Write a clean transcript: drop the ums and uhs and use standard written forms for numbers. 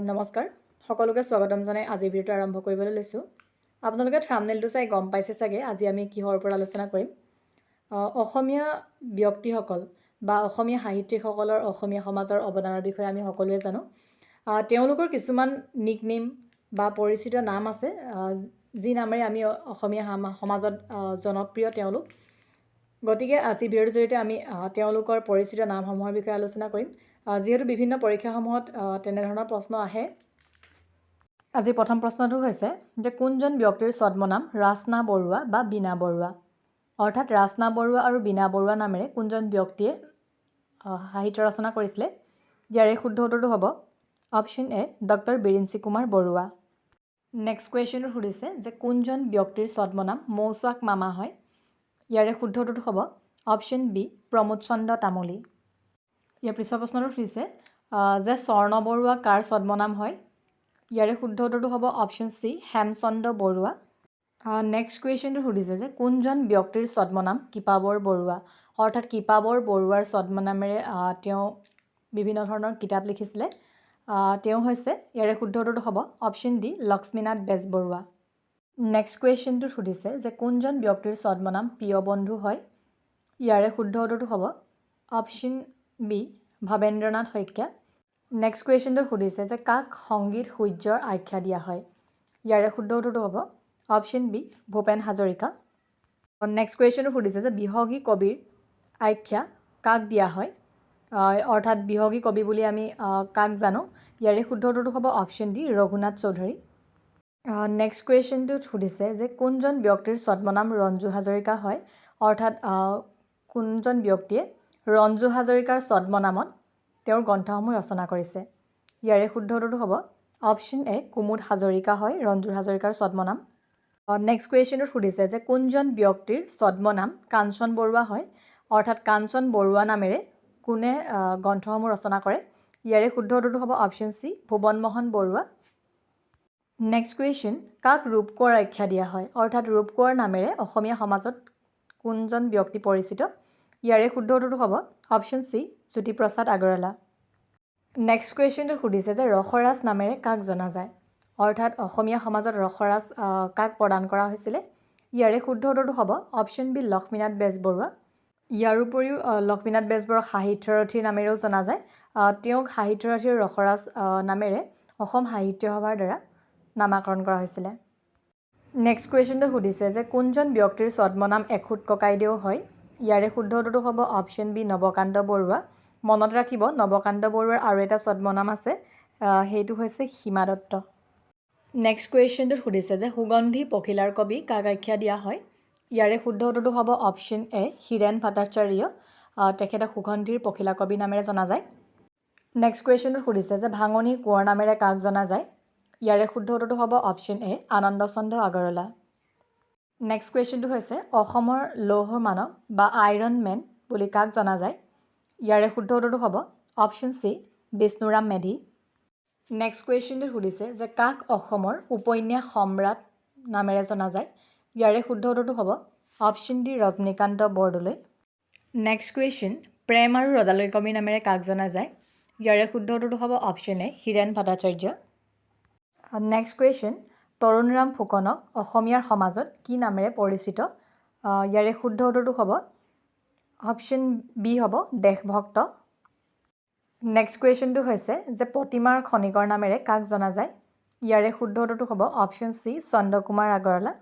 নমস্কাৰ সকলোকে স্বাগতম জনাই আজি ভিডিঅ'টো আৰম্ভ কৰিবলৈ লৈছোঁ। আপোনালোকে থাম্বনেইলটো চাই গম পাইছে চাগে আজি আমি কিহৰ ওপৰত আলোচনা কৰিম। অসমীয়া ব্যক্তিসকল বা অসমীয়া সাহিত্যিকসকলৰ অসমীয়া সমাজৰ অৱদানৰ বিষয়ে আমি সকলোৱে জানো। তেওঁলোকৰ কিছুমান নিকনেম বা পৰিচিত নাম আছে যি নামেৰে আমি অসমীয়া সমাজত জনপ্ৰিয় তেওঁলোক। গতিকে আজি ভিডিঅ'ৰ জৰিয়তে আমি তেওঁলোকৰ পৰিচিত নামসমূহৰ বিষয়ে আলোচনা কৰিম। যিহেতু বিভিন্ন পৰীক্ষাসমূহত তেনেধৰণৰ প্ৰশ্ন আহে। আজি প্ৰথম প্ৰশ্নটো হৈছে যে কোনজন ব্যক্তিৰ ছদ্মনাম ৰাচনা বৰুৱা বা বীণা বৰুৱা, অৰ্থাৎ ৰাচনা বৰুৱা আৰু বীণা বৰুৱা নামেৰে কোনজন ব্যক্তিয়ে সাহিত্য ৰচনা কৰিছিলে। ইয়াৰে শুদ্ধ উত্তৰটো হ'ব অপশ্যন এ ডক্টৰ বিৰিঞ্চি কুমাৰ বৰুৱা। নেক্সট কুৱেশ্যনটো সুধিছে যে কোনজন ব্যক্তিৰ ছদ্মনাম মৌচাক মামা হয়। ইয়াৰে শুদ্ধ উত্তৰটো হ'ব অপশ্যন বি প্ৰমোদ চন্দ্ৰ তামুলী। ইয়াৰ পিছৰ প্ৰশ্নটো সুধিছে যে স্বৰ্ণ বৰুৱা কাৰ ছদ্মনাম হয়। ইয়াৰে শুদ্ধ উত্তৰটো হ'ব option C Hemchandra Barua. Next কুৱেশ্যনটো সুধিছে যে কোনজন ব্যক্তিৰ ছদ্মনাম কৃপাবৰ বৰুৱা, অৰ্থাৎ কৃপাবৰ বৰুৱাৰ ছদ্মনামেৰে তেওঁ বিভিন্ন ধৰণৰ কিতাপ লিখিছিলে। তেওঁ হৈছে ইয়াৰে শুদ্ধ উত্তৰটো হ'ব option D Lakshminath Bezbaroa. Next কুৱেশ্যনটোত সুধিছে যে কোনজন ব্যক্তিৰ ছদ্মনাম প্ৰিয় বন্ধু হয়। ইয়াৰে শুদ্ধ উত্তৰটো হ'ব option B Bhabendranath Saikia. Next কুৱেশ্যনটোত সুধিছে যে কাক সংগীত সূৰ্যৰ আখ্যা দিয়া হয়। ইয়াৰে শুদ্ধ উত্তৰটো হ'ব option B Bhupen Hazarika. Next কুৱেশ্যনটো সুধিছে যে বিহগী কবিৰ আখ্যা কাক দিয়া হয়, অৰ্থাৎ বিহগী কবি বুলি আমি কাক জানো। ইয়াৰে শুদ্ধ উত্তৰটো হ'ব option D Raghunath Choudhury. Next কুৱেশ্যনটোত সুধিছে যে কোনজন ব্যক্তিৰ ছদ্মনাম ৰঞ্জু হাজৰিকা হয়, অৰ্থাৎ কোনজন ব্যক্তিয়ে ৰঞ্জু হাজৰিকাৰ ছদ্মনামত তেওঁৰ গ্ৰন্থসমূহ ৰচনা কৰিছে। ইয়াৰে শুদ্ধ উত্তৰটো হ'ব অপশ্যন এ কুমুদ হাজৰিকা হয় ৰঞ্জু হাজৰিকাৰ ছদ্মনাম। নেক্সট কুৱেশ্যনটোত সুধিছে যে কোনজন ব্যক্তিৰ ছদ্মনাম কাঞ্চন বৰুৱা হয়, অৰ্থাৎ কাঞ্চন বৰুৱা নামেৰে কোনে গ্ৰন্থসমূহ ৰচনা কৰে। ইয়াৰে শুদ্ধ উত্তৰটো হ'ব option C Bhuban Mohan Baruah. Next question কাক ৰূপ কোঁৱৰ আখ্যা দিয়া হয়, অৰ্থাৎ ৰূপ কোঁৱৰ নামেৰে অসমীয়া সমাজত কোনজন ব্যক্তি পৰিচিত। ইয়াৰে শুদ্ধ উত্তৰটো হ'ব option C Jyotiprasad Agarwala. Next কুৱেশ্যনটোত সুধিছে যে ৰসৰাজ নামেৰে কাক জনা যায়, অৰ্থাৎ অসমীয়া সমাজত ৰসৰাজ কাক প্ৰদান কৰা হৈছিলে। ইয়াৰে শুদ্ধ উত্তৰটো হ'ব অপশ্যন বি লক্ষ্মীনাথ বেজবৰুৱা। ইয়াৰ উপৰিও লক্ষ্মীনাথ বেজবৰুৱাক সাহিত্যৰথী নামেৰেও জনা যায়। তেওঁক সাহিত্যৰথীৰ ৰসৰাজ নামেৰে অসম সাহিত্য সভাৰ দ্বাৰা নামাকৰণ কৰা হৈছিলে। নেক্সট কুৱেশ্যনটো সুধিছে যে কোনজন ব্যক্তিৰ ছদ্মনাম এখুত ককাইদেউ হয়। ইয়াৰে শুদ্ধ উত্তৰটো হ'ব অপশ্যন বি নৱকান্ত বৰুৱা। মনত ৰাখিব নৱকান্ত বৰুৱাৰ আৰু এটা ছদ্মনাম আছে, সেইটো হৈছে সীমা দত্ত। নেক্সট কুৱেশ্যনটোত সুধিছে যে সুগন্ধি পখিলাৰ কবি কাক আখ্যা দিয়া হয়। ইয়াৰে শুদ্ধ উত্তৰটো হ'ব অপশ্যন এ হীৰেণ ভট্টাচাৰ্য। তেখেতক সুগন্ধিৰ পখিলা কবি নামেৰে জনা যায়। নেক্সট কুৱেশ্যনটোত সুধিছে যে ভাঙনি কোঁৱৰ নামেৰে কাক জনা যায়। ইয়াৰে শুদ্ধ উত্তৰটো হ'ব option A Ananda Chandra Agarwala. Next কুৱেশ্যনটো হৈছে অসমৰ লৌহ মানৱ বা আইৰণ মেন বুলি কাক জনা যায়। ইয়াৰে শুদ্ধ উত্তৰটো হ'ব option C Bishnuram Medhi. Next কুৱেশ্যনটোত সুধিছে যে কাক অসমৰ উপন্যাস সম্ৰাট নামেৰে জনা যায়। ইয়াৰে শুদ্ধ উত্তৰটো হ'ব option D Rajanikanta Bordoloi. Next question প্ৰেম আৰু ৰদালৈ কবি নামেৰে কাক জনা যায়। ইয়াৰে শুদ্ধ উত্তৰটো হ'ব অপশ্যন এ হীৰেণ ভট্টাচাৰ্য। নেক্সট কুৱেশ্যন তৰুণৰাম ফুকনক অসমীয়াৰ সমাজত কি নামেৰে পৰিচিত। ইয়াৰে শুদ্ধ উত্তৰটো হ'ব অপশ্যন বি হ'ব দেশভক্ত। নেক্সট কুৱেশ্যনটো হৈছে যে প্ৰতিমাৰ খনিকৰ নামেৰে কাক জনা যায়। ইয়াৰে শুদ্ধ উত্তৰটো হ'ব অপশ্যন চি চন্দ্ৰকুমাৰ আগৰৱালা।